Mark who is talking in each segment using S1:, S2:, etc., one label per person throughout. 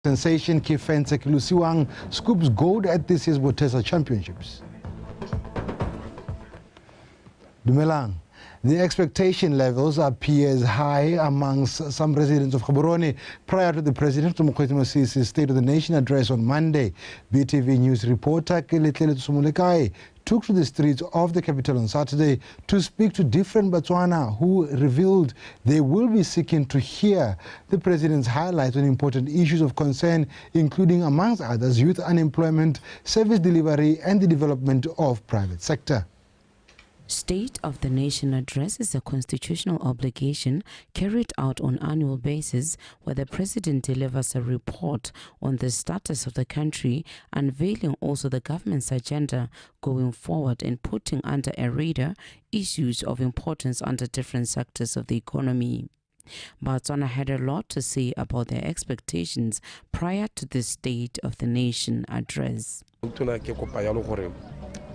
S1: Sensation Kifense Lusiwang scoops gold at this year's Botesa Championships. Dumelang. The expectation levels appear high amongst some residents of Gaborone prior to the President Mokgweetsi Masisi's State of the Nation address on Monday. BTV News reporter Keletlele Tsumulekai took to the streets of the capital on Saturday to speak to different Botswana who revealed they will be seeking to hear the President's highlights on important issues of concern, including, amongst others, youth unemployment, service delivery, and the development of private sector.
S2: State of the Nation address is a constitutional obligation carried out on an annual basis where the President delivers a report on the status of the country, unveiling also the government's agenda going forward and putting under a radar issues of importance under different sectors of the economy. Botswana had a lot to say about their expectations prior to the State of the Nation address.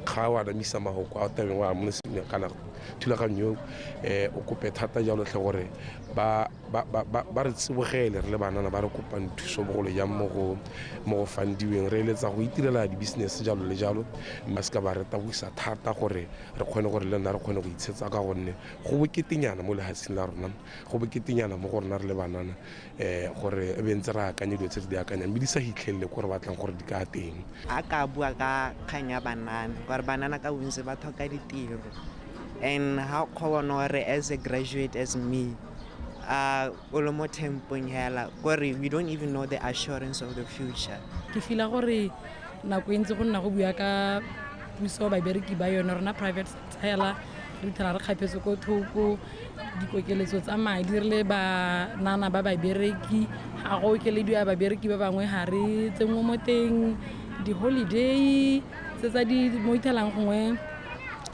S3: Khawa da misa mahoko a tabeng wa munisipality kana thulaganyo o kope thata jalo tle gore ba re tsibogele re le banana ba re kopang thuso bogolo ya mo go fandiweng re eletsa go itirela di business jalo le jalo maska ba re tabuisa thata gore re kgone gore le nna re kgone go itshetsa ka gonne go boketinyana mo lehatsing la rona go boketinyana mo gorona re le banana gore e bentse ra akanya dilo tse di akanya mme di sa hitlhelle gore batlang gore di ka teng
S4: a ka bua ka khanya banana gore banana ka bontse ba thoka ditiro and how khonore as a graduate as me olomo tempong hela gore we don't even know the assurance of the future
S5: ke fila gore nako intse go nna go bua ka puso ba bereki ba yona rona private hela re tla re khapetse ko thoko dikokeletso tsa madi re ba nana ba ba bereki ha go kelediwa ba bereki ba bangwe ha re tsengwe mo teng di holiday tsa di mo itelang gongwe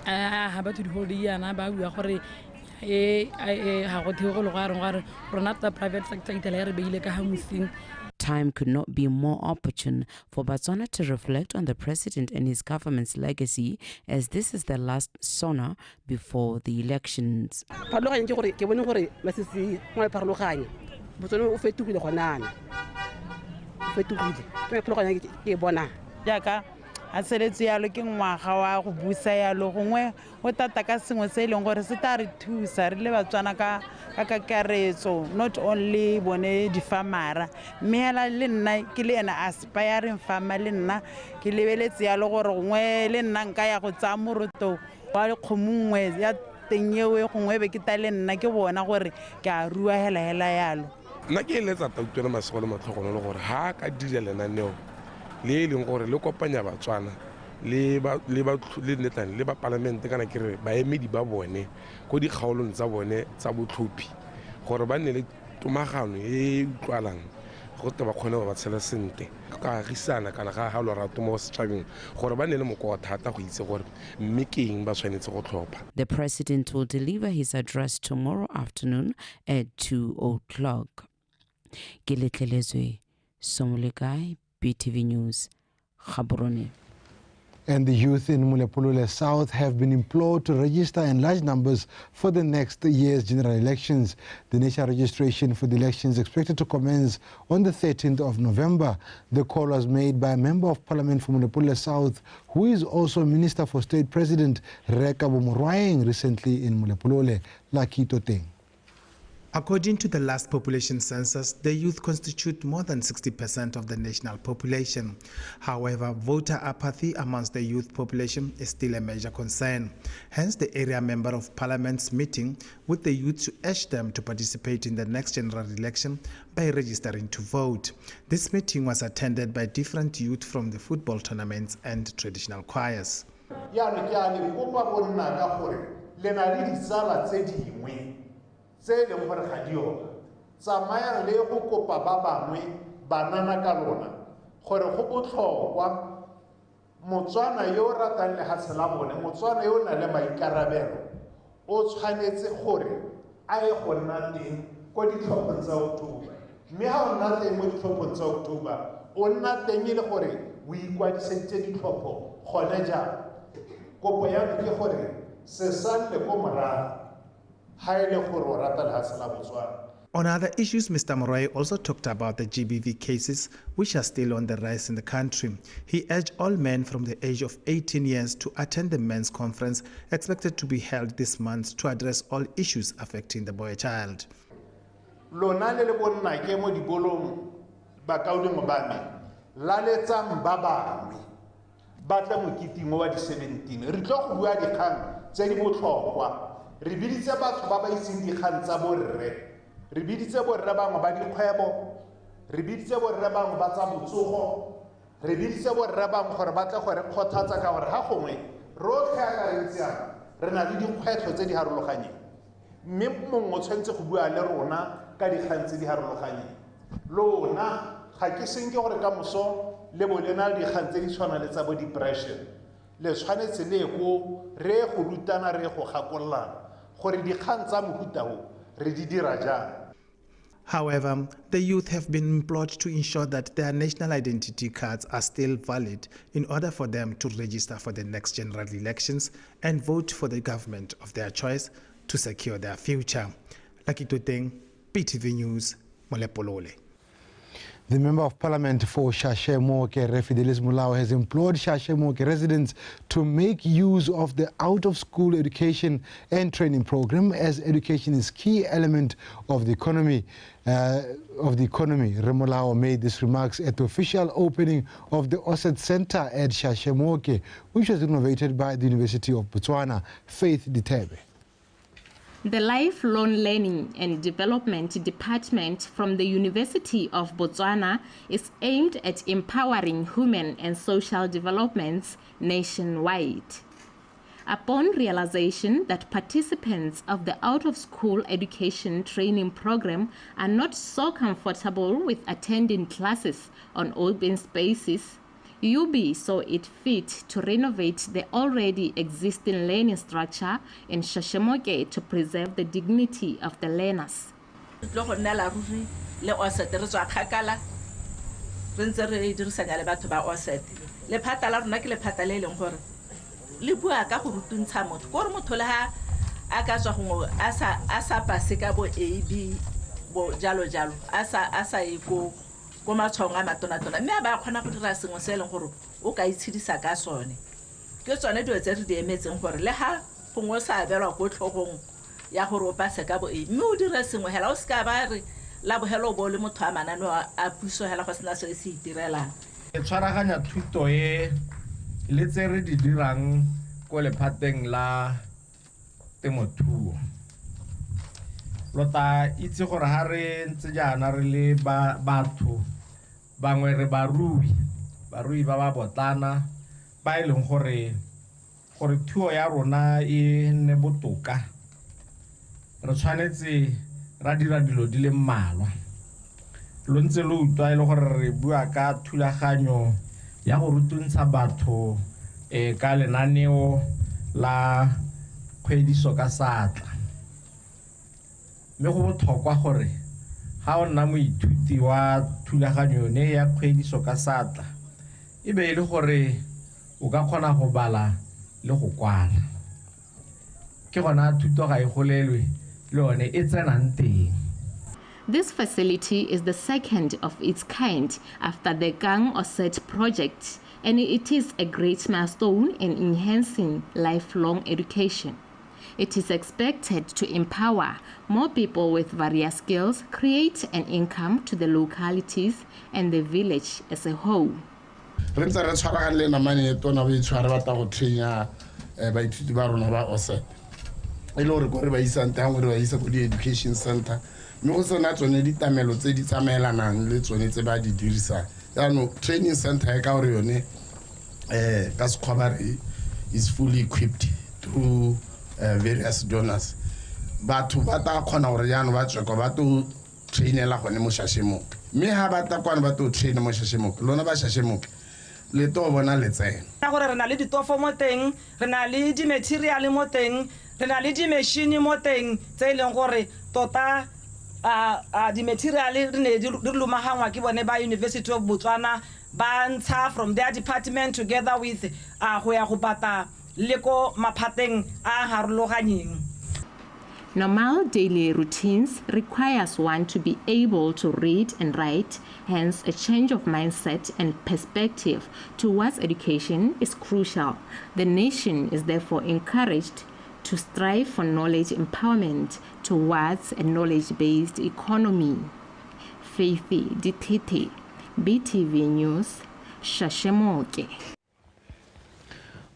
S5: ha ba di holiday yana ba bua gore ha go thego le gore rona tsa private sector itela re beile ka ha musing.
S2: Time could not be more opportune for Botswana to reflect on the President and his government's legacy, as this is the last SONA before the elections.
S6: a seletso yalo ke ngwaga wa go busa yalo gongwe o tata ka sengwe se leng gore se ta re thusa re le Batswana ka kakaretso not only bone di farmera mme hela le nna ke le ena aspiring farmer le nna ke lebeletse yalo gore gongwe le nna nka ya go tsa moroto wa le khomungwe ya tenyewe gongwe be ke ta le nna ke bona gore ke a rua hela yalo
S3: nna ke eletsa tautwana masego le matlhogono le gore ha ka dira lenaneo le leng gore le kopanya Batswana le netlane le ba parlamente kana kere ba emedi ba bone go di kgaolong tsa bone tsa botlhophi gore ba ne le tomagano e utlwalang go te ba kgone go ba tshela sente ka gisana kana ga ha lo rato mo setšhabeng gore ba ne le moko thata go itse gore mme keng ba tshwanetse go tlhopha.
S2: The President will deliver his address tomorrow afternoon at 2:00. Keletlelezwe Somulekai, BTV News, Gaborone.
S1: And the youth in Mulepulule South have been implored to register in large numbers for the next year's general elections. The national registration for the elections is expected to commence on the 13th of November. The call was made by a member of parliament for Mulepulule South, who is also Minister for State President Reka Bomorwaeng, recently in Mulepulule, Lakito Teng.
S7: According to the last population census, the youth constitute more than 60% of the national population. However, voter apathy amongst the youth population is still a major concern. Hence, the area member of parliament's meeting with the youth to urge them to participate in the next general election by registering to vote. This meeting was attended by different youth from the football tournaments and traditional choirs.
S8: Se le gore ga dio tsamaya le go kopa ba bangwe banana ka lona gore go botlhokwa Motswana yo ratang le hatsela bone Motswana yo na le maikarabelo o tshwanetse gore a e go nna teng go ditlhophong tsa October mme ha o nna teng mo ditlhophong tsa October o nna teng le gore o ikwadisetse ditlhopho gone ja kopo ya ke gore se sa le ko morago.
S7: On other issues, Mr. Morai also talked about the GBV cases, which are still on the rise in the country. He urged all men from the age of 18 years to attend the men's conference expected to be held this month to address all issues affecting the boy child.
S8: Lona le bonna ke mo dibolong ba kaodimo ba me la letsa mbaba ba tla mokiting wa di 17 re tlo go bua dikgang tse di botlhokwa re biditse batho ba ba iseng dikgang tsa borre re biditse borre bangwe ba dikgwebo re biditse borre bangwe ba tsa botsogo re biditse borre bangwe gore ba tla gore kgothatsa ka gore ha gongwe rotlhe a ka re ntse re na le dikgwetlho tse di harologanyeng mme mongwe o tshwanetse go bua le rona ka dikgang tse di harologanyeng lona ga ke senke gore ka moso le bolena le dikgang tse di tshwana le tsa bo depression le tshwanetse le go re go rutana re go gakolola gore dikgang tsa mohuta o re di dira jang.
S7: However, the youth have been implored to ensure that their national identity cards are still valid in order for them to register for the next general elections and vote for the government of their choice to secure their future. Lakito Teng, PTV News, Molepolole.
S1: The Member of Parliament for Shashemoke, Refidelis Mulao, has implored Shashemoke residents to make use of the out-of-school education and training program, as education is a key element of the economy. Remulao made these remarks at the official opening of the Osset Center at Shashemoke, which was renovated by the University of Botswana. Faith Ditebe.
S9: The Lifelong Learning and Development Department from the University of Botswana is aimed at empowering human and social developments nationwide. Upon realization that participants of the out-of-school education training program are not so comfortable with attending classes on open spaces, UB saw it fit to renovate the already existing learning structure in Shashemoke to preserve the dignity of the learners.
S10: ko matshong a matona-tona mme ba kgona go dira sengwe se leng gore o ka itshedisa ka sone ke tsone dilo tse re di emetseng gore le ha gongwe sa abelwa ko tlhogong ya gore o pase ka bo mme o dire sengwe hela o se ka ba re la bohelo bo le motho a mananeo a puso hela go sena se se itirelang
S11: e tshwaraganya thuto e le tse re di dirang ko lephateng la temothuo lota itse gore ha re ntse jaana re le batho bangwe re barui ba ba botlana ba e leng gore thuo ya rona e nne botoka re tshwanetse ra dira dilo di le mmalwa lo ntse lo utlwa ile gore re bua ka thulaganyo ya go rutuntsha batho ka lenaneo la kgwediso ka satla mme go botlhokwa gore ga o nna moithuti wa thulaganyo ne ya kgwediso ka satla e be le gore o ka kgona go bala le go kwala ke gona thuto ga e golelwe le one e tsenang teng.
S9: This facility is the second of its kind after the Gang Osset project, and it is a great milestone in enhancing lifelong education. It is expected to empower more people with various skills, create an income to the localities and the village as a whole.
S12: Education center. Training center is fully equipped through various donors. But to bata kona oriano ba tsoko ba to trainela gone mo Shashemoke. Me ha bata kwana ba to train mo Shashemoke. Lona ba Shashemoke. Le to bona le tsena.
S13: Na gore re na le ditofo mo teng, re na le di material mo teng, re na le di machine mo teng tse leng gore tota di material re ne di lumagangwa ke bone ba University of Botswana ba ntsha from their department together with go ya go bata leko maphateng a harologanyeng.
S9: Normal daily routines requires one to be able to read and write, hence a change of mindset and perspective towards education is crucial. The nation is therefore encouraged to strive for knowledge empowerment towards a knowledge-based economy. Faithy Ditete, BTV News, Shashemoke.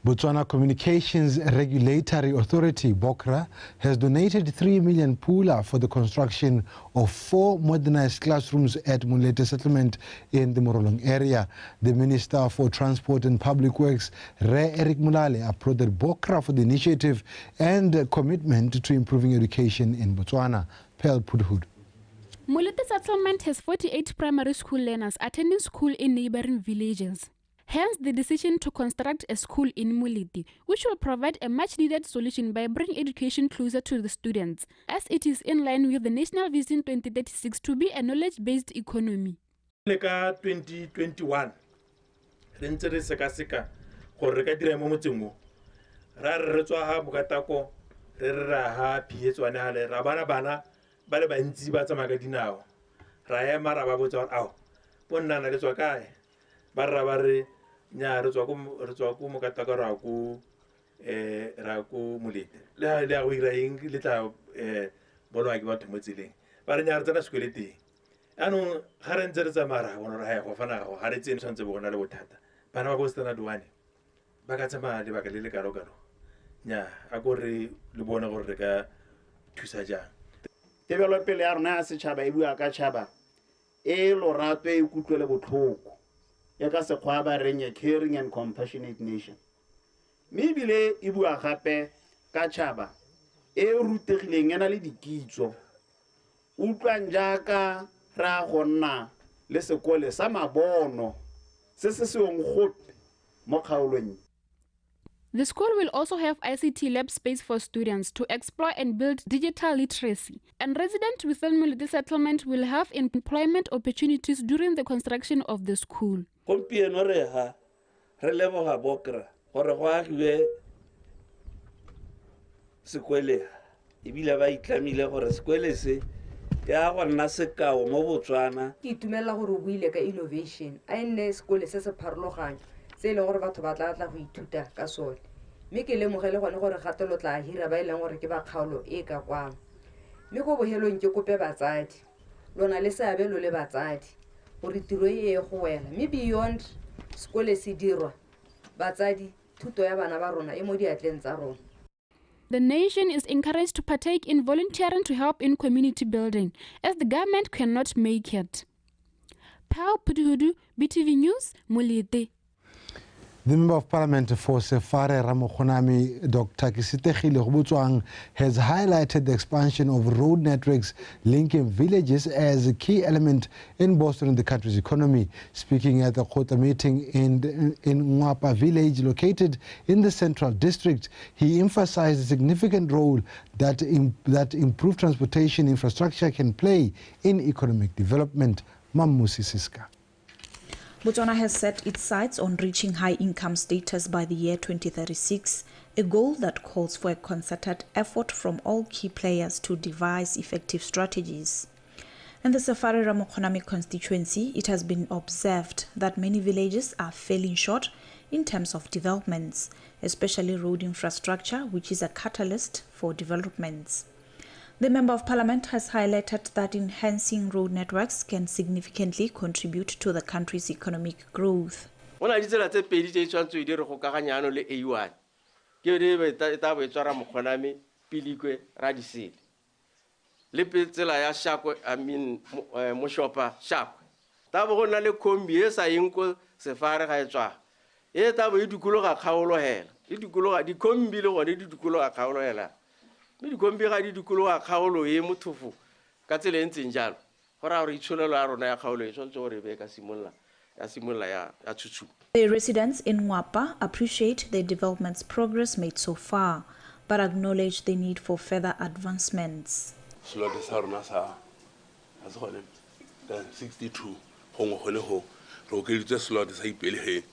S1: Botswana Communications Regulatory Authority, BOCRA, has donated 3 million pula for the construction of 4 modernized classrooms at Mulete settlement in the Morolong area. The Minister for Transport and Public Works, Re Eric Mulale, applauded BOCRA for the initiative and commitment to improving education in Botswana. Pel Pudhud.
S14: Mulete settlement has 48 primary school learners attending school in neighboring villages. Hence, the decision to construct a school in Mulete, which will provide a much-needed solution by bringing education closer to the students, as it is in line with the National Vision 2036 to be a knowledge-based economy.
S15: Leka 2021, re ntse re sekaseka gore re ka dira mo motseng mo. Ra re tswa ha Bokatako, re ra ha Pietswane ha le ra bana ba le bantsi ba tsamaya ka dinao. Ra ema ra ba botsa gore ao, bonna na le tswa kae? Ba ra ba re nya re tswa ko Mokatako ra ko Mulete. Le go ira eng le tla bolwa ke batho mo tseleng. Ba re nya re tsena sekole teng. Anong ga re ntse re tsamaya bona re ha go fana go ga re tsene tshwantse bona le bothata. Bana ba go standard 1 ba ka tsamaya le ba ka le kalo nya a go re le bona gore re ka thusa jang.
S16: Tebelo pele ya rona ya setšhaba e bua ka tšhaba e lorato e kutlwele botlhoko ya ka sekgwa ba reng a caring and compassionate nation. Mme ebile e bua gape ka tšhaba e rutegileng ya na le dikitso utlwang jaaka ra go nna le sekole sa mabono se se seong gope mo kgaolong.
S14: The school will also have ICT lab space for students to explore and build digital literacy, and residents within Mulete settlement will have employment opportunities during the construction of the school.
S17: Gompieno re ha re leboga BOCRA gore go agilwe sekwele ebile ba itlamile gore sekwele se ya go nna sekao mo Botswana.
S18: Ke itumela gore o buile ka innovation a nne sekole se se pharologanyo se ile gore batho ba tla go ithuta ka sone. Mme ke lemogele gone gore gato lo tla hira ba ileng gore ke ba kgaolo e ka kwang. Mme go bohelong ke kope batsadi lona le seabe lo le batsadi gore tiro e go wela. Mme beyond sekole se dirwa batsadi thuto ya bana ba rona e mo diatleng tsa rona.
S14: The nation is encouraged to partake in volunteering to help in community building, as the government cannot make it. Pau Puduhudu, BTV News, Mulete.
S1: The Member of Parliament for Sefare Ramokhonami, Dr. Kisitegile Botswana, has highlighted the expansion of road networks linking villages as a key element in bolstering the country's economy. Speaking at the Kota meeting in Ngwapa village located in the Central District, he emphasized the significant role that improved transportation infrastructure can play in economic development. Mamusi Siska.
S19: Botswana has set its sights on reaching high-income status by the year 2036, a goal that calls for a concerted effort from all key players to devise effective strategies. In the Sefare Ramokhonami constituency, it has been observed that many villages are falling short in terms of developments, especially road infrastructure, which is a catalyst for developments. The Member of Parliament has highlighted that enhancing road networks can significantly contribute to the country's economic growth.
S17: When I did that, pay the chance to do Hokahanyano le A1. Give it a way to Ramokhonami, Pilikwe, Radisil. Lipitela Shakwe, I mean, Moshopa, Shak. Tabona le Combies, I inquire Sefare Haitra. Yet I will do Kuloka Kaolo Hell. It do Kuloka, the Combilo, or did do Kuloka Kaolo Hella. Mi kombi ga di dikulo a kgaolo e mothofu ka tsela e ntseng jalo gore a re itsholelo ya rona ya kgaolo e tshwanetse gore be ka simolla ya tshutshu.
S19: The residents in Ngwapa appreciate the development's progress made so far, but acknowledge the need for further advancements.
S20: Slot sa rona sa as gone 62 go gone go re o keditse slot sa ipele he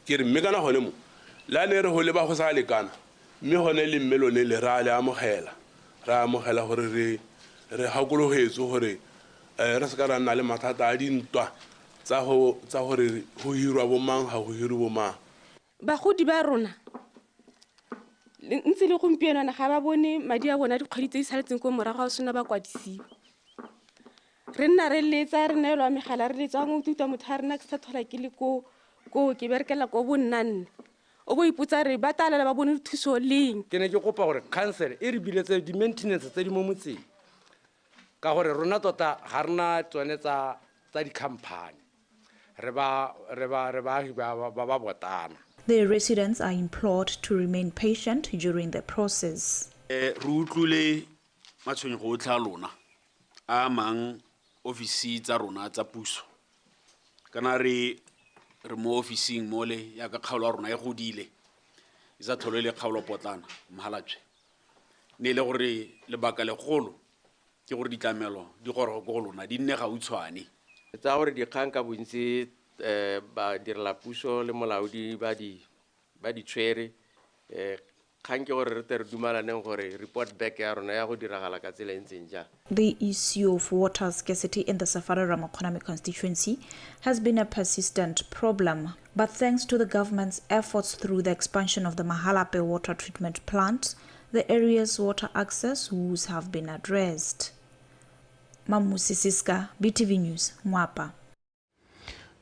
S20: ke re mme kana gone mo la ne re go le ba go sa lekana mme gone le mmelone le ra le amogela ra amogela gore re gakologetse gore re se ka ra nna le mathata a dintwa tsa gore go hirwa bomang ga go hirwe bomang.
S21: Bagodi ba rona ntse le gompieno ga ba bone madi a bona dikgwedi tse di saletseng ko morago ga sena ba kwadisiwa. Re nna re letsa re neelwa megala re letsa go tuta motho a rena ke sa thola ke le ko ke berekela ko bonnanne o bo iputsa re ba talela ba bone thuso leng.
S22: Ke ne ke kopa gore council e re biletse di maintenance tse di mo motseng ka gore rona tota ga rena tsone tsa di-company re ba Botswana.
S19: The residents are implored to remain patient during the process.
S23: Re utlwile matshwenyego otlhe a lona a mang ofisi tsa rona tsa puso kana re mo ofising mole ya ka kgaolo ya rona e godile e sa tlhole le kgaolo potlana Mahalatšwe ne le gore lebaka legolo ke gore ditlamelo di gore go lona di nne gautshwane
S17: tsa gore dikgang ka bontsi ba direla puso le molaodi ba di tshwere kgang ke gore re tere dumalaneng gore report back ya rona ya go diragala ka tsela ntseng jang.
S19: The issue of water scarcity in the Safari Ramakonami constituency has been a persistent problem, but thanks to the government's efforts through the expansion of the Mahalape water treatment plant, the area's water access woes have been addressed. Mamusi Siska, BTV News, Mwapa.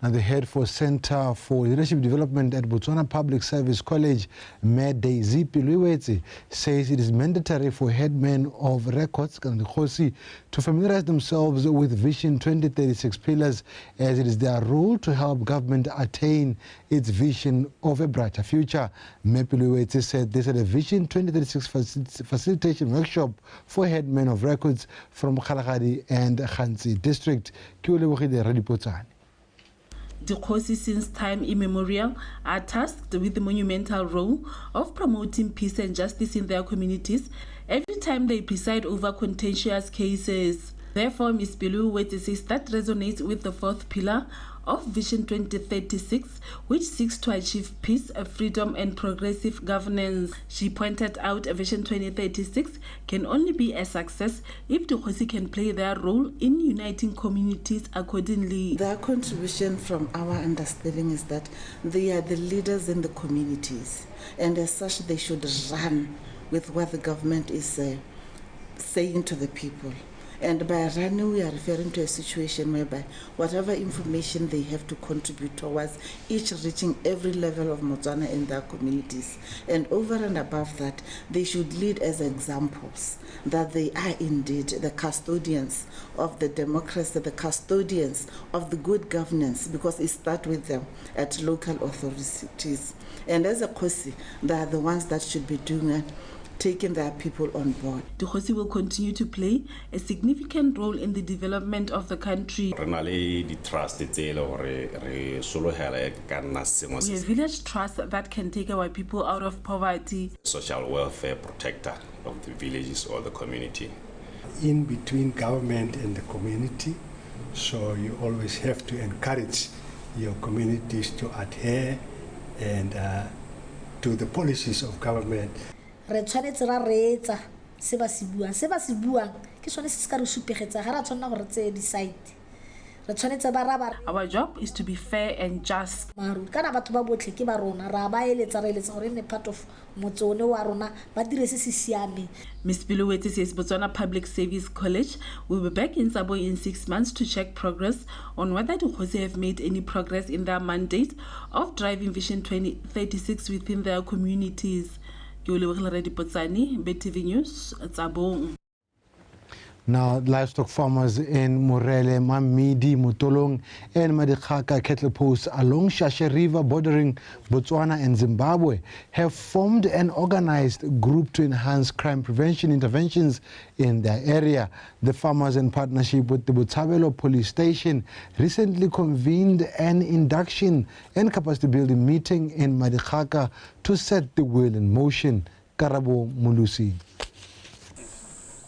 S1: Now, the head for Center for Leadership Development at Botswana Public Service College, Mede Zipi, says it is mandatory for headmen of records to familiarize themselves with Vision 2036 pillars, as it is their role to help government attain its vision of a brighter future. Mepiluwetse said this at a Vision 2036 facilitation workshop for headmen of records from Kgalagadi and Khansi district.
S24: The courses since time immemorial are tasked with the monumental role of promoting peace and justice in their communities every time they preside over contentious cases. Therefore, Ms. Piluwetse says that resonates with the fourth pillar of Vision 2036, which seeks to achieve peace, freedom, and progressive governance. She pointed out Vision 2036 can only be a success if the Khosi can play their role in uniting communities accordingly.
S25: Their contribution, from our understanding, is that they are the leaders in the communities, and as such, they should run with what the government is saying to the people. And by running, we are referring to a situation whereby whatever information they have to contribute towards, each reaching every level of Botswana in their communities. And over and above that, they should lead as examples that they are indeed the custodians of the democracy, the custodians of the good governance, because it starts with them at local authorities. And as a Khosi, they are the ones that should be doing it, taking their people on board.
S24: The Khosi will continue to play a significant role in the development of the country. We have village trust that can take our people out of poverty.
S26: Social welfare protector of the villages or the community.
S27: In between government and the community, so you always have to encourage your communities to adhere and to the policies of government.
S28: Re tshwanetse ra reetsa se ba se buang ke sone se se ka re supegetsa ga ra tshwanela gore tse decide re tshwanetse ba ra.
S24: Our job is to be fair and just.
S28: Maru kana batho ba botlhe ke ba rona ra ba eletsa gore ne part of motsone wa rona ba dire se se siame.
S24: Ms. Piluwetse says Botswana Public Service College will be back in Sabo in 6 months to check progress on whether the Khosi have made any progress in their mandate of driving Vision 2036 within their communities. BTV News, Tsabong.
S1: Now, livestock farmers in Morele, Mamidi, Mutolong, and Madikaka cattle posts along Shashe River bordering Botswana and Zimbabwe have formed an organized group to enhance crime prevention interventions in their area. The farmers, in partnership with the Botshabelo Police Station, recently convened an induction and capacity building meeting in Madikaka to set the wheel in motion. Karabo Mulusi.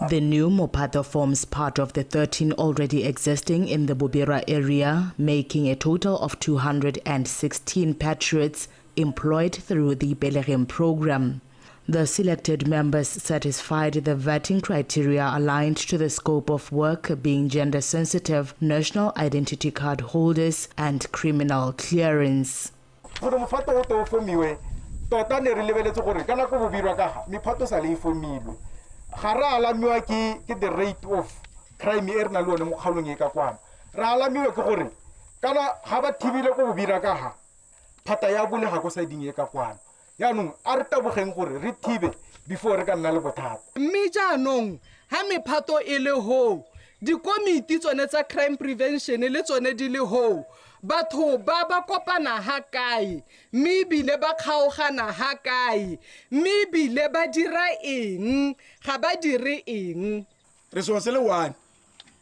S29: The new Mopata forms part of the 13 already existing in the Bobera area, making a total of 216 patriots employed through the Belgium program. The selected members satisfied the vetting criteria aligned to the scope of work, being gender sensitive, national identity card holders, and criminal clearance.
S2: Tota ne re lebeletse gore kana go bobirwa ka mephato sa le ifomilwe ga re alamiwa ke the rate of crime e re na le one mo kgaolong e ka kwana re alamiwa ke gore kana ga ba thibile go bobira ka ha phata ya bole ga go sa ding e ka kwana yaanong a re tabogeng gore re thibe before re ka nna le bothata
S3: mme jaanong ha mephato e le ho dikomiti tsone tsa crime prevention le tsone di le ho batho ba kopana ha kae mme bile ba kgaogana ha kae mme bile ba dira eng ga ba dire eng
S2: re so se le one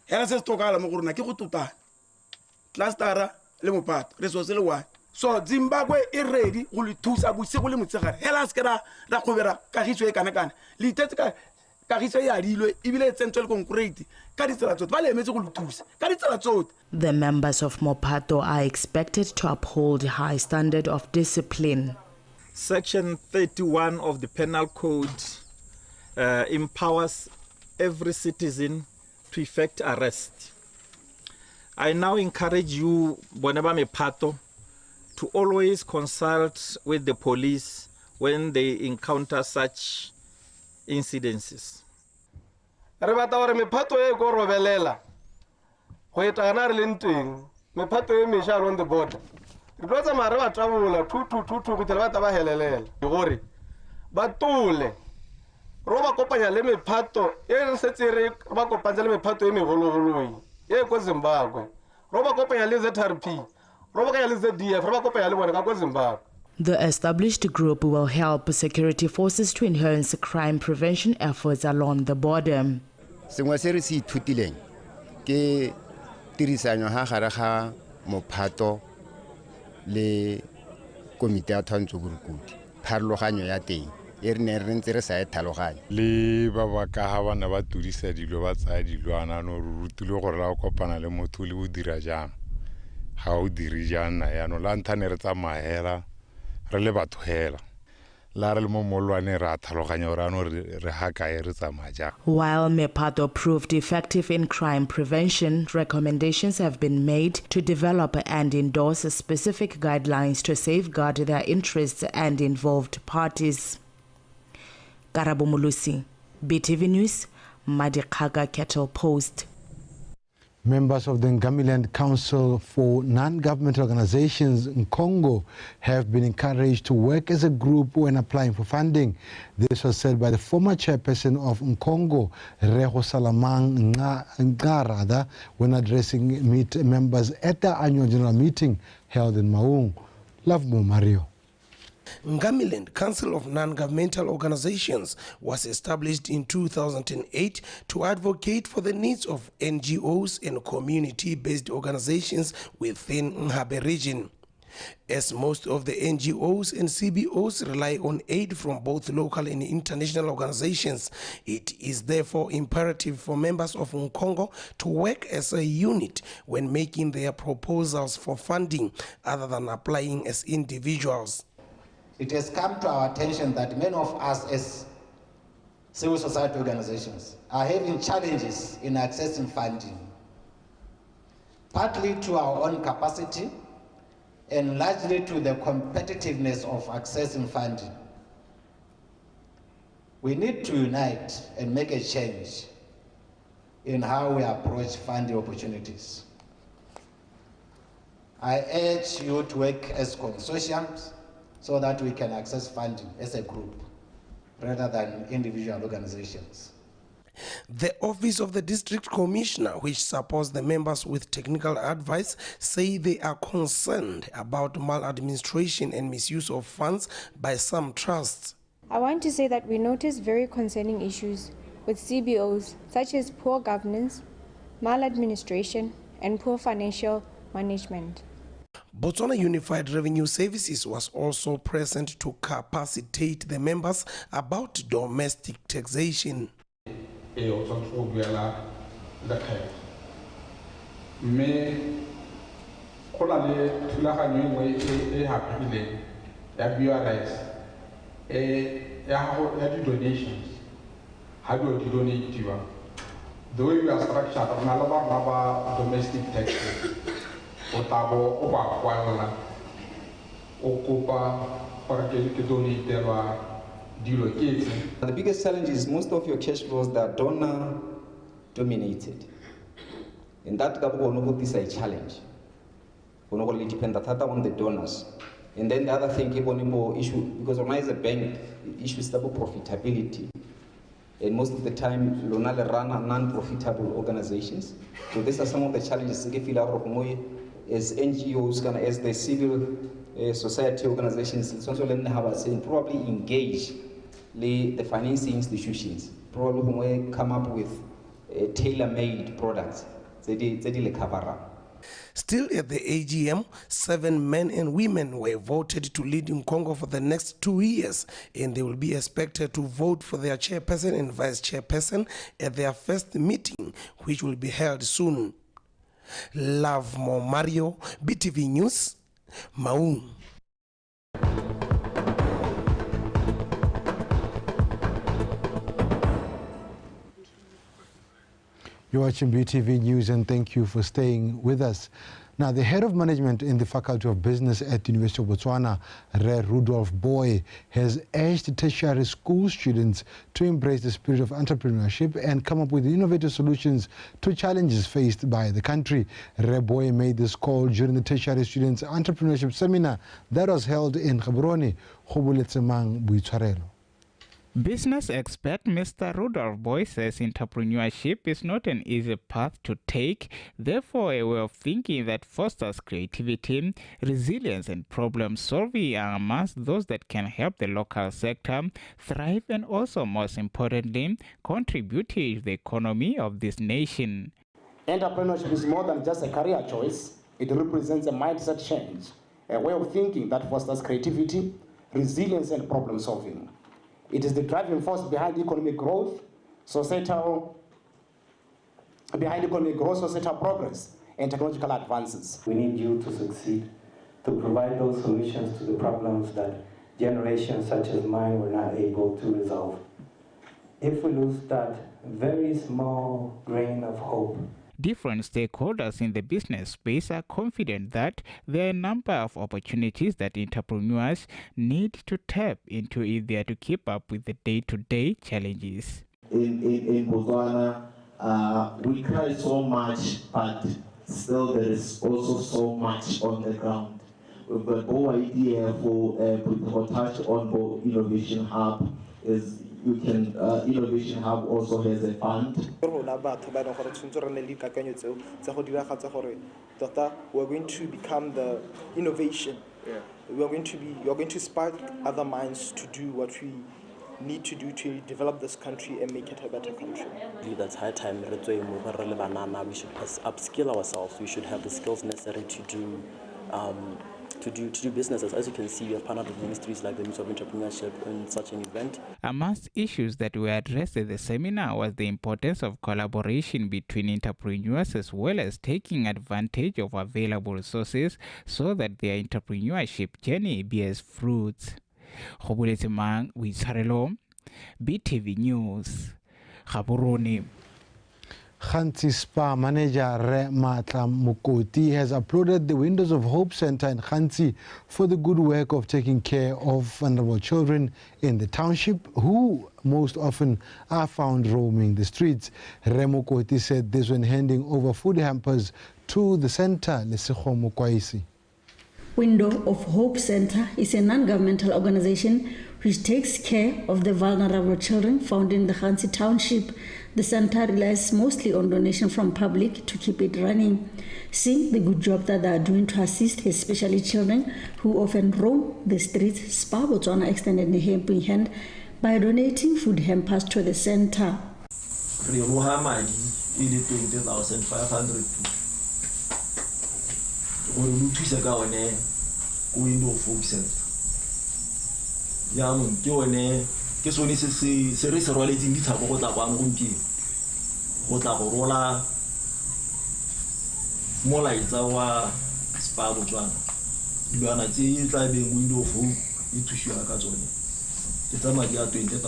S2: hela se stokala mo gorona ke go tutana clustera le mopato re so se le one so Zimbabwe e ready go le thusa bosigo le motsegare hela se ra gobera kagiso e kana kana le itetse kagiso ya dilwe ibile tsentse le concrete ka ditsela tsote ba le emetse go le thusa ka ditsela tsote.
S29: The members of Mopato are expected to uphold high standard of discipline.
S3: Section 31 of the Penal Code empowers every citizen to effect arrest. I now encourage you, Boneba Mepato, to always consult with the police when they encounter such incidences.
S2: Re batla gore mephato e go robelela go etana re lenteng mephato e mesha along the border re tlotsa mare ba trabola tu go tela ba helelela gore ba tole ro ba kopanya le mephato e re setse re ba kopanya le mephato e megologoloi e ko Zimbabwe ro ba kopanya le ZRP ro ba kopanya le ZDF ro ba kopanya le bona ka ko Zimbabwe.
S29: The established group will help security forces to enhance crime prevention efforts along the border.
S4: Sengwe se re se ithutileng ke tirisanyo ha gare ga Mopato le komite ya twantsho borukudi pharologanyo ya teng e re ne re ntse re sa e tlhaloganya
S5: le ba ba ka ha bana ba tudisa dilo ba tsaya dilwana no re rutile gore la kopana le motho le o dira jang ga o diri jana ya no la nthane re tsamahela re le batho hela. While
S29: Mepato proved effective in crime prevention, recommendations have been made to develop and endorse specific guidelines to safeguard their interests and involved parties. Karabo Mulusi, BTV News, Madikhaga Kettle Post.
S1: Members of the Ngamiland Council for Non-Governmental Organizations in Congo have been encouraged to work as a group when applying for funding. This was said by the former chairperson of Nkongo, Reho Salamang Ngarada, when addressing members at the annual general meeting held in Maung. Lovemo Mario.
S6: Ngamiland Council of Non-Governmental Organizations was established in 2008 to advocate for the needs of NGOs and community-based organizations within Nhabe region. As most of the NGOs and CBOs rely on aid from both local and international organizations, it is therefore imperative for members of Nkongo to work as a unit when making their proposals for funding, other than applying as individuals.
S7: It has come to our attention that many of us as civil society organizations are having challenges in accessing funding, partly to our own capacity and largely to the competitiveness of accessing funding. We need to unite and make a change in how we approach funding opportunities. I urge you to work as consortiums so that we can access funding as a group rather than individual organizations.
S6: The Office of the District Commissioner, which supports the members with technical advice, say they are concerned about maladministration and misuse of funds by some trusts.
S8: I want to say that we notice very concerning issues with CBOs such as poor governance, maladministration, and poor financial management.
S6: Botswana Unified Revenue Services was also present to capacitate the members about domestic taxation.
S9: donations. How do you donate to you? The way we are structured, we have domestic taxes.
S10: The biggest challenge is most of your cash flows that are donor dominated. And that is a challenge. We depend on the donors. And then the other thing, issue, because when is a bank, issue is double profitability. And most of the time, Lonale run are non-profitable organizations. So these are some of the challenges we feel as NGOs, as the civil society organizations, probably engage the financing institutions, probably come up with tailor-made products.
S6: Still at the AGM, 7 men and women were voted to lead in Congo for the next 2 years, and they will be expected to vote for their chairperson and vice chairperson at their first meeting, which will be held soon. Love Mo Mario, BTV News, Maun.
S1: You're watching BTV News, and thank you for staying with us. Now, the head of management in the Faculty of Business at the University of Botswana, Re Rudolph Boy, has urged tertiary school students to embrace the spirit of entrepreneurship and come up with innovative solutions to challenges faced by the country. Re Boy made this call during the tertiary students entrepreneurship seminar that was held in Gaborone. Khobuletse Buitshwarelo.
S11: Business expert Mr. Rudolph Boy says entrepreneurship is not an easy path to take, therefore a way of thinking that fosters creativity, resilience and problem solving are amongst those that can help the local sector thrive and also, most importantly, contribute to the economy of this nation.
S12: Entrepreneurship is more than just a career choice. It represents a mindset change, a way of thinking that fosters creativity, resilience and problem solving. It is the driving force behind economic growth, societal progress, and technological advances.
S13: We need you to succeed, to provide those solutions to the problems that generations such as mine were not able to resolve. If we lose that very small grain of hope,
S11: different stakeholders in the business space are confident that there are a number of opportunities that entrepreneurs need to tap into if they are to keep up with the day-to-day challenges.
S14: In Botswana, we cry so much, but still there is also so much on the ground. We've got no idea for touch on the Innovation Hub. Innovation Hub also has a fund.
S15: We're going to become the innovation. You're going to spark other minds to do what we need to do to develop this country and make it a better country.
S16: That's high time. We should upskill ourselves. We should have the skills necessary to do businesses. As you can see, we have partnered with ministries like the Ministry of Entrepreneurship in such an event.
S11: Amongst issues that were addressed at the seminar was the importance of collaboration between entrepreneurs as well as taking advantage of available resources so that their entrepreneurship journey bears fruits. Khobuletse Buitshwarelo, BTV News, Gaborone.
S1: Khansi Spa manager Re Matla Mukoti has applauded the Windows of Hope Center in Khansi for the good work of taking care of vulnerable children in the township who most often are found roaming the streets. Re Mukoti said this when handing over food hampers to the center.
S18: Window of Hope Center is a non-governmental organization which takes care of the vulnerable children found in the Khansi township. The center relies mostly on donation from public to keep it running. Seeing the good job that they are doing to assist especially children who often roam the streets, Spa Botswana extended a helping hand by donating food hampers to the center.
S30: 20,500 Window of Hope Center. Yang ke one ke sone se re se rwaletseng ditshabo go tla kwang gompieno go tla go rola molaetsa wa Spa Botswana dilwana tse tla beng Window of Hope e thusiwa ka tsone ke tsa madi a 20,500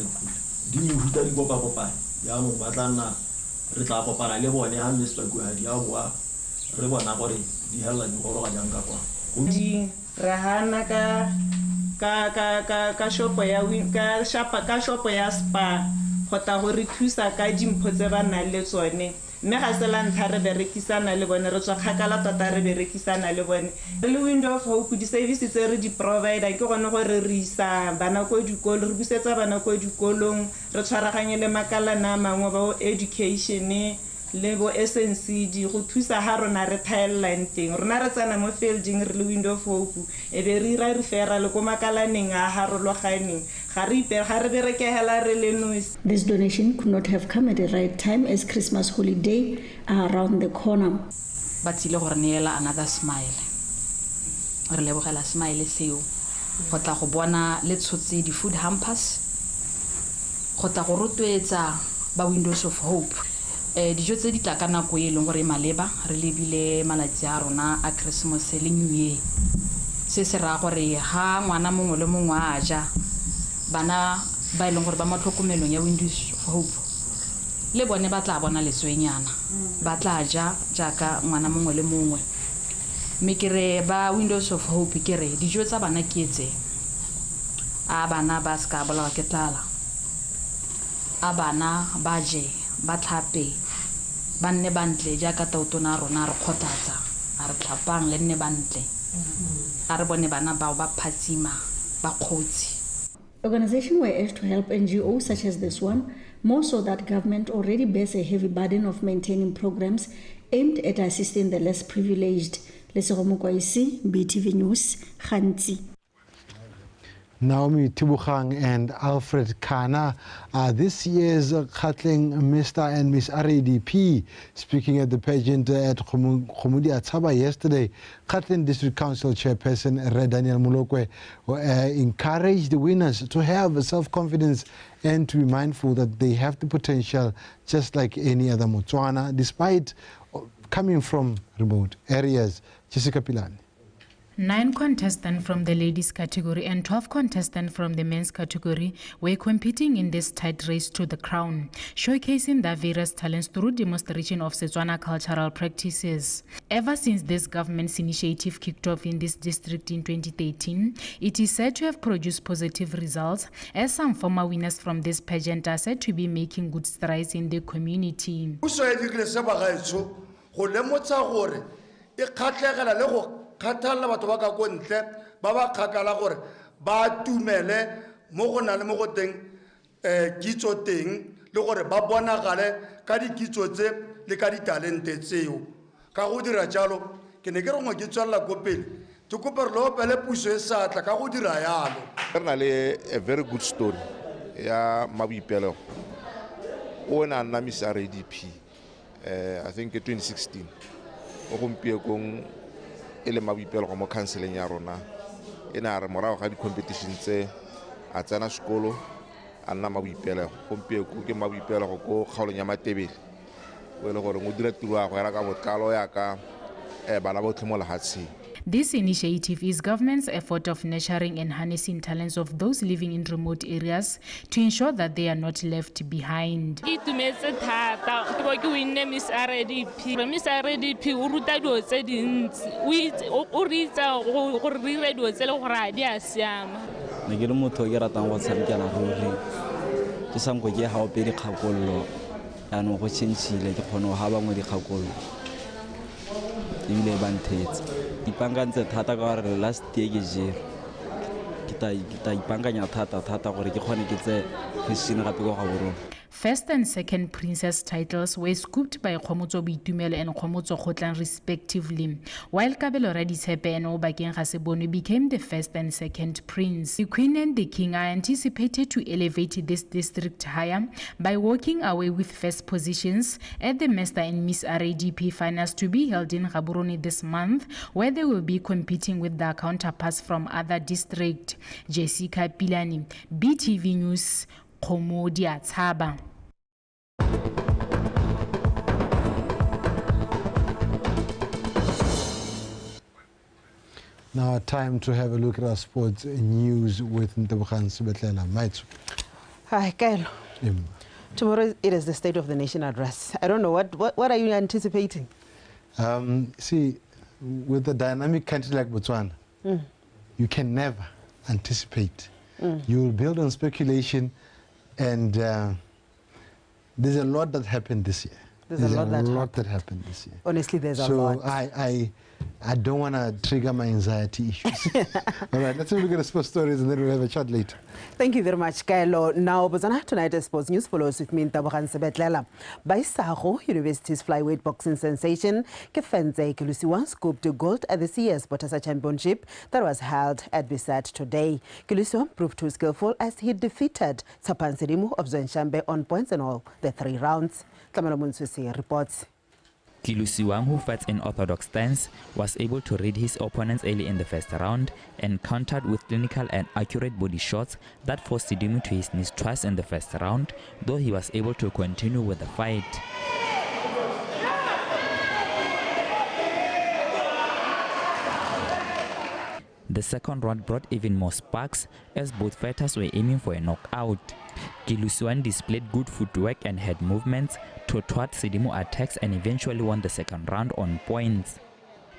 S30: pula di mehuta di kopa yaanong ba tla nna re tla kopana le bone ga mme setlwakuadi a boa re bona gore di helela di goroga jang ka kwa
S24: di rahana ka shopo ya spa gota go re thusa ka dimpho tse ba nang le tsone mme ga se la ntlha re berekisana le bone re tswa kgakala tota re berekisana le bone re le Window of Hope di-service tse re di-provider ke gone gore re isa bana ko dikolo re busetsa bana ko dikolong re tshwaraganye le makalana a mangwe ba education le bo SNCD go thusa ha rona re thaelang teng rona re tsena mo fielding re le Window of Hope e be re ira referral ko makalaneng a harologaneng ga re berekegela re le nosi.
S18: This donation could not have come at the right time as Christmas holiday are around the corner.
S17: Ba tsile gore neela another smile re lebogela smile seo go tla go bona le tshotse di-food hampers go tla go rotloetsa ba Windows of Hope dijo tse di tla ka nako e leng gore maleba re lebile malatsi a rona a Christmas le New Year se se ra gore ha ngwana mongwe le mongwe a ja bana ba leng gore ba matlhokomelong ya Windows of Hope le bone ba tla bona letswenyana ba tla ja jaaka ngwana mongwe le mongwe mme ke re ba Windows of Hope ke re dijo tsa bana ke tse a bana ba ska bola ke tlala a bana ba je ba tlhape ba nne bantle jaaka tautona rona re kgothatsa a re tlhapang le nne bantle a re bone bana bao ba phatsima ba khotsi.
S18: Organizations were urged to help NGOs such as this one, more so that government already bears a heavy burden of maintaining programs aimed at assisting the less privileged. Lesego Mokwaisi, BTV News, Khanti.
S1: Naomi Tibukhang and Alfred Kana are this year's Khatling Mr. and Miss RADP. Speaking at the pageant at Khomudi Atsaba yesterday, Khatling District Council Chairperson Red Daniel Mulokwe encouraged the winners to have self-confidence and to be mindful that they have the potential just like any other Botswana, despite coming from remote areas. Jessica Pilani.
S19: 9 contestants from the ladies category and 12 contestants from the men's category were competing in this tight race to the crown, showcasing their various talents through demonstration of Setswana cultural practices. Ever since this government's initiative kicked off in this district in 2013, it is said to have produced positive results, as some former winners from this pageant are said to be making good strides in the community.
S20: Khatalla batho ba ka go ntle ba ba khakala gore ba tumele mo go na le mo go teng kitso teng le gore ba bonagale ka dikitso tse le ka ditalente tseo ka go dira jalo ke ne ke re ngo ke tswalla go pele ke kopa re lo pele puso e satla ka go dira yalo
S21: re na le a very good story ya Mabuipelo o na nna Miss RADP I think 2016 o gompie kong ele Mabuipelo go mo counseling ya rona ena re morago ga di competition tse a tsena sekolo a nna Mabuipelo gompie go ke Mabuipelo go kgaolong ya Matebele o le gore mo dira tiro ya go era ka botlalo ya ka bana botlhe mo lehatsheng.
S19: This initiative is government's effort of nurturing and harnessing talents of those living in remote areas to ensure that they are not left behind.
S22: Miss RADP o ruta dilo tse dintsi o ritsa go rira dilo tse le gore a di a siama.
S23: Ne ke le motho ke ratang go tshamekela ruri ke sanko ke ga ope dikgakollo yaanong go tšhentšhile ke kgone go ga bangwe dikgakollo ebile ba nthetse ipankantse thata ka gore last year ke jere ke ta ipankanya thata gore ke kgone ke tse position gape go ga borona.
S19: First and second princess titles were scooped by Khomotso Boitumelo and Khomotso Khotlang respectively, while Kabelo Raditshepe and Obakeng Gasebonu became the first and second prince. The queen and the king are anticipated to elevate this district higher by walking away with first positions at the Master and Miss RADP finals to be held in Gaborone this month, where they will be competing with their counterparts from other districts. Jessica Pilani, BTV News, Khomudi Atsaba.
S1: Now, time to have a look at our sports news with Ntebogang Sebetlela. Maitsu.
S2: Hi, Kyle. Tomorrow it is the State of the Nation address. I don't know, what are you anticipating?
S1: See, with a dynamic country like Botswana, you can never anticipate. You will build on speculation, and there's a lot that happened this year.
S2: There's a lot
S1: that happened this year.
S2: Honestly, there's a
S1: lot.
S2: So
S1: I don't want to trigger my anxiety issues. All right, let's look at the sports stories and then we'll have a chat later.
S2: Thank you very much, Kaelo. Now, Botswana Tonight Sports News follows with me, Ntebogang Sebetlela. Baisago University's flyweight boxing sensation, Kefenze Kilusiwa scooped gold at the CS Botasa Championship that was held at Bisat today. Kilusiwa proved too skillful as he defeated Tsapan Sedimu of Zenshambe on points in all the 3 rounds. Kamala Munsusi reports.
S3: Kilusiwang, who fights in orthodox stance, was able to read his opponents early in the first round and countered with clinical and accurate body shots that forced Sidimu to his knees twice in the first round, though he was able to continue with the fight. The second round brought even more sparks as both fighters were aiming for a knockout. Kilusiwan displayed good footwork and head movements to thwart Sidimu attacks and eventually won the second round on points.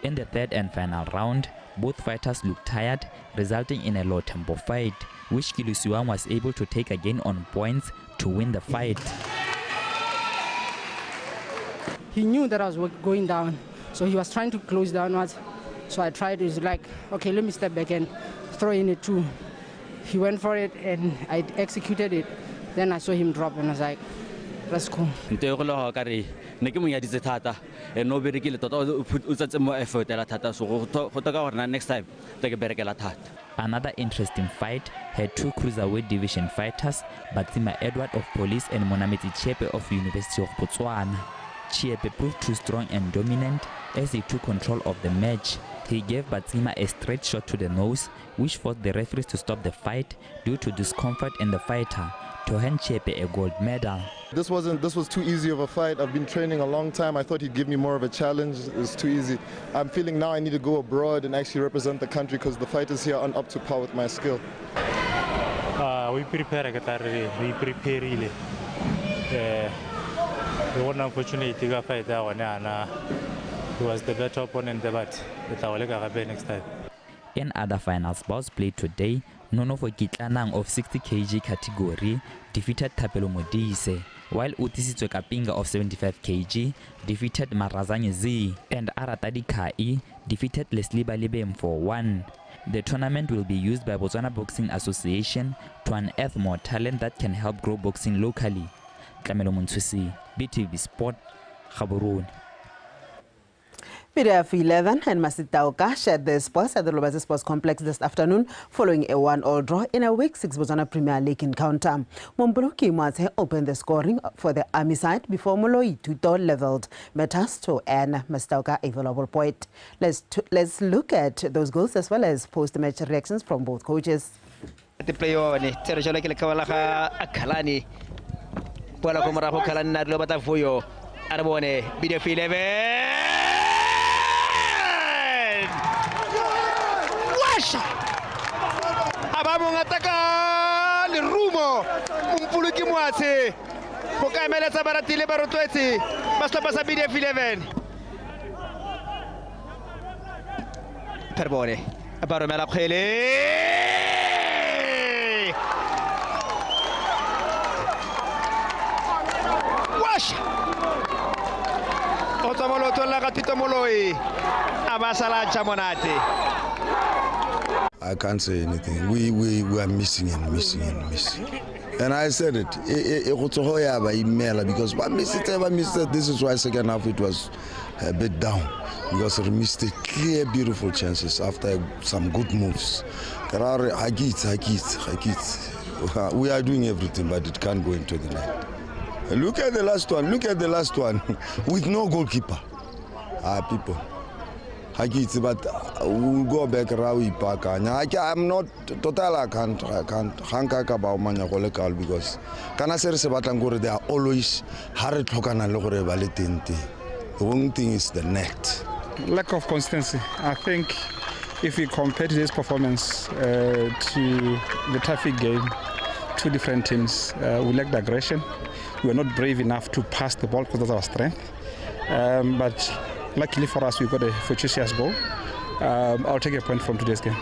S3: In the third and final round, both fighters looked tired, resulting in a low-tempo fight, which Kilusiwan was able to take again on points to win the fight.
S4: He knew that I was going down, so he was trying to close downwards. So I tried, it was like, okay, let me step back and throw in a 2. He went for it and I executed it. Then I saw him drop and I was like, let's go.
S3: Another interesting fight had 2 cruiserweight division fighters, Batsima Edward of Police and Monameti Chepe of University of Botswana. Chepe proved too strong and dominant as he took control of the match. He gave Batsima a straight shot to the nose, which forced the referees to stop the fight due to discomfort in the fighter, to hand Chepe a gold medal.
S5: This was too easy of a fight. I've been training a long time. I thought he'd give me more of a challenge. It was too easy. I'm feeling now I need to go abroad and actually represent the country because the fighters here aren't up to par with my skill.
S7: We prepare. We won an opportunity to fight that one, and he was the better opponent, but next time.
S3: In other finals bouts played today, Nono Kitlanang of 60 kg category defeated Tapelo Modise, while Utisitswe Kapinga of 75 kg defeated Marazanye Z, and Aratadi Kai defeated Leslie Balibem for 1. The tournament will be used by Botswana Boxing Association to unearth more talent that can help grow boxing locally. Kamelo Munsusi, BTV Sport, Gaborone.
S2: PDF 11 and Masitauka shared the sports at the Lobazi Sports Complex this afternoon following a 1-1 draw in a Week 6 Botswana Premier League encounter. Momboloki Mwathe opened the scoring for the Army side before Moloi Tuto leveled matters to earn Masitauka a valuable point. Let's look at those goals as well as post-match reactions from both coaches.
S25: Bola kumaraho kalan na lo batafuyo arbone video 11 washa abamu ngataka le rumo umpuluki mwatse go kaemeletsa baratile barotwetse ba stop sa video 11 perbone abaro mela khele
S26: I can't say anything. We are missing and missing and missing. And I said it. Because we missed it. This is why second half it was a bit down. Because we missed it. Clear, beautiful chances after some good moves. We are doing everything, but it can't go into the net. Look at the last one. Look at the last one with no goalkeeper. People. But we'll go back. I'm not total. I can't about Manyakole because they are always hard. The one thing is the net.
S27: Lack of consistency. I think
S6: if we compare today's performance to the traffic game, two different teams, we lacked aggression. We were not brave enough to pass the ball because that's our strength. But luckily for us, we got a fortuitous goal. I'll take a point from today's game.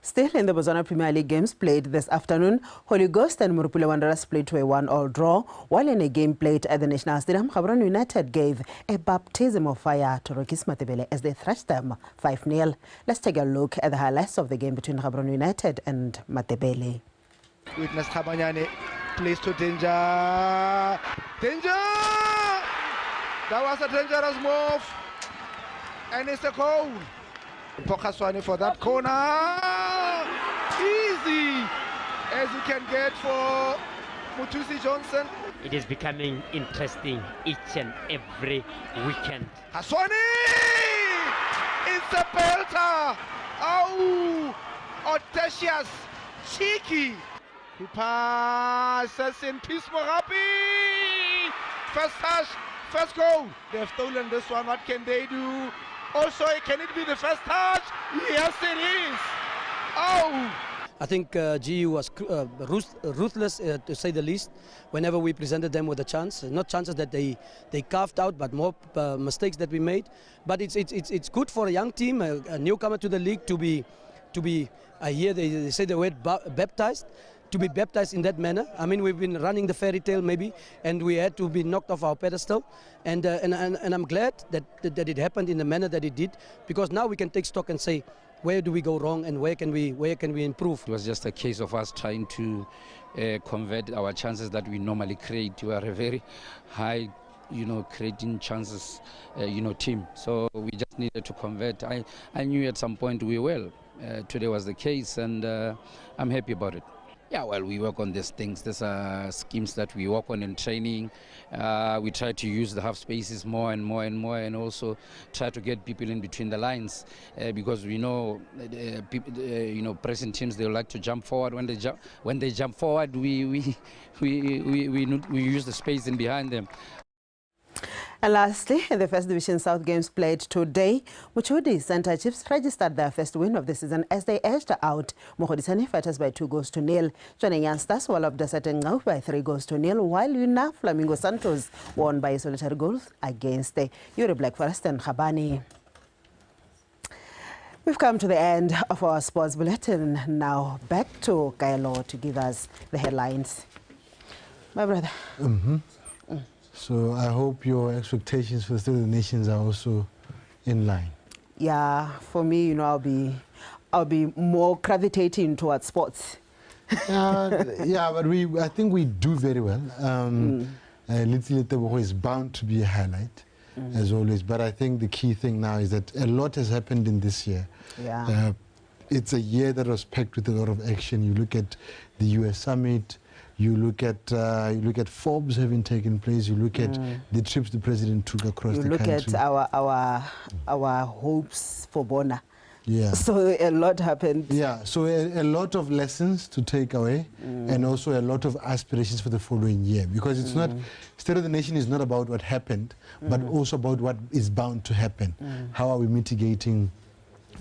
S2: Still in the Botswana Premier League games played this afternoon, Holy Ghost and Murupule Wanderers played to a 1-1 draw, while in a game played at the National Stadium, Gaborone United gave a baptism of fire to Rokis Matebele as they thrashed them 5-0. Let's take a look at the highlights of the game between Gaborone United and Matebele.
S8: Witness Khabanyane plays to Danger. Danger! That was a dangerous move. And it's a goal. Pokaswane for that corner. Easy as you can get for Mutusi Johnson.
S9: It is becoming interesting each and every weekend.
S8: Haswani! It's a belter. Oh, audacious, cheeky. He passes in peace Morapi. First touch, first goal. They've stolen this one. What can they do? Also, can it be the first touch? Yes, it is. Oh!
S10: I think GU was ruthless, to say the least, whenever we presented them with a chance. Not chances that they carved out, but more mistakes that we made. But it's good for a young team, a newcomer to the league, to be here. They say the word baptized. To be baptized in that manner. I mean, we've been running the fairy tale maybe, and we had to be knocked off our pedestal. And I'm glad that it happened in the manner that it did, because now we can take stock and say, where do we go wrong and where can we improve?
S12: It was just a case of us trying to convert our chances that we normally create. We are a very high, creating chances, team. So we just needed to convert. I knew at some point we will. Today was the case, and I'm happy about it. Yeah, well, we work on these things. These are schemes that we work on in training. We try to use the half spaces more and more and more, and also try to get people in between the lines, because we know, pressing teams, they like to jump forward. When they jump forward, we use the space in behind them.
S2: And lastly, in the First Division South games played today, Muchudi Center Chiefs registered their first win of the season as they edged out Mogodisani Fighters by 2-0. Joining Youngsters walloped Dasetengau by 3-0, while Una Flamingo Santos won by a solitary goal against the Yuri Black Forest and Khabani. We've come to the end of our sports bulletin. Now back to Kaelo to give us the headlines. My brother.
S1: So I hope your expectations for the State of the Nations are also in line.
S2: Yeah, for me, I'll be more gravitating towards sports.
S1: Yeah, but I think we do very well. Little Tebogo is bound to be a highlight, as always. But I think the key thing now is that a lot has happened in this year.
S2: Yeah.
S1: It's a year that was packed with a lot of action. You look at the US Summit. You look at Forbes having taken place. You look at the trips the president took across the country.
S2: You look at our hopes for Bona.
S1: Yeah.
S2: So a lot happened.
S1: Yeah. So a lot of lessons to take away, and also a lot of aspirations for the following year. Because it's not, State of the Nation is not about what happened, but also about what is bound to happen. How are we mitigating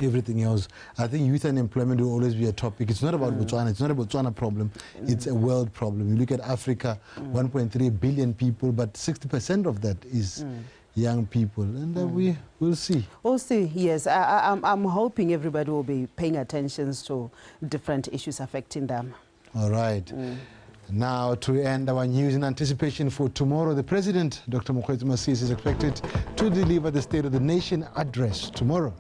S1: everything else? I think youth unemployment will always be a topic. It's not about Botswana. It's not a Botswana problem. It's a world problem. You look at Africa, 1.3 billion people, but 60% of that is young people, and we'll see.
S2: We'll see. Yes, I'm hoping everybody will be paying attention to different issues affecting them.
S1: All right. Now, to end our news in anticipation for tomorrow, the President, Dr. Mokgweetsi Masisi, is expected to deliver the State of the Nation address tomorrow.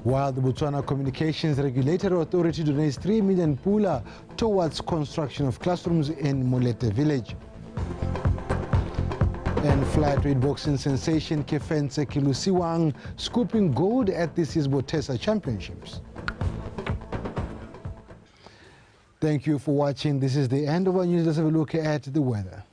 S1: While the Botswana Communications Regulatory Authority donates 3 million pula towards construction of classrooms in Molete village. And flyweight boxing sensation Kefense Kilusiwang scooping gold at this year's Botesa Championships. Thank you for watching. This is the end of our news. Let's have a look at the weather.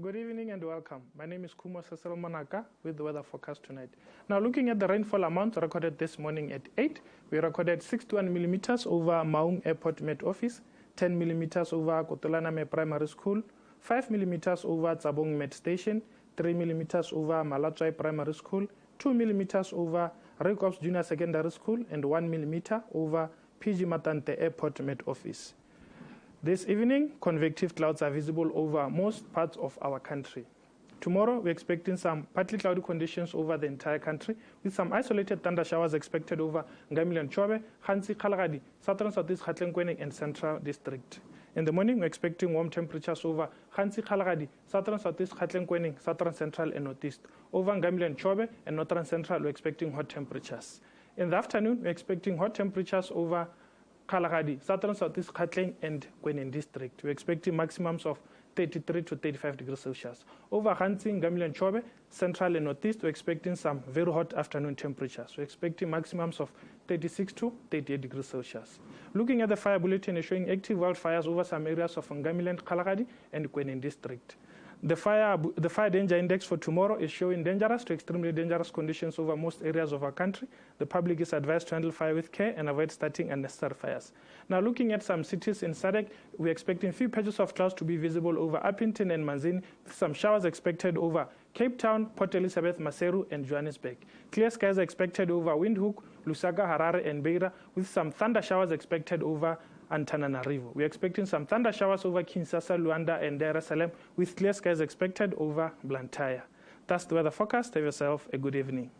S11: Good evening and welcome. My name is Kumo Cecil Monaka with the weather forecast tonight. Now, looking at the rainfall amount recorded this morning at 8, we recorded 61 millimeters over Maung Airport Met Office, 10 millimeters over Kotolaname Primary School, 5 millimeters over Tsabong Met Station, 3 millimeters over Malatswai Primary School, 2 millimeters over Rekops Junior Secondary School, and 1 millimeter over PG Matante Airport Met Office. This evening, convective clouds are visible over most parts of our country. Tomorrow, we're expecting some partly cloudy conditions over the entire country, with some isolated thunder showers expected over Ngamili and Chobe, Hansi, Kalagadi, Southern Southeast Gauteng and Central District. In the morning, we're expecting warm temperatures over Hansi, Kalagadi, Southern Southeast Gauteng, Southern Central and Northeast. Over Ngamili and Chobe and Northern Central, we're expecting hot temperatures. In the afternoon, we're expecting hot temperatures over Kalahadi, Southern Southeast Gauteng and Kwenin District. We're expecting maximums of 33 to 35 degrees Celsius. Over Hansi, Ngamili and Chobe, Central and Northeast, we're expecting some very hot afternoon temperatures. We're expecting maximums of 36 to 38 degrees Celsius. Looking at the fire bulletin is showing active wildfires over some areas of Ngamili and Kalahadi and Kwenin District. The fire danger index for tomorrow is showing dangerous to extremely dangerous conditions over most areas of our country. The public is advised to handle fire with care and avoid starting unnecessary fires. Now, looking at some cities in SADC, we're expecting few patches of clouds to be visible over Upington and Manzini, with some showers expected over Cape Town, Port Elizabeth, Maseru, and Johannesburg. Clear skies are expected over Windhoek, Lusaka, Harare, and Beira, with some thunder showers expected over Antananarivo. We're expecting some thunder showers over Kinshasa, Luanda, and Dar es Salaam, with clear skies expected over Blantyre. That's the weather forecast. Have yourself a good evening.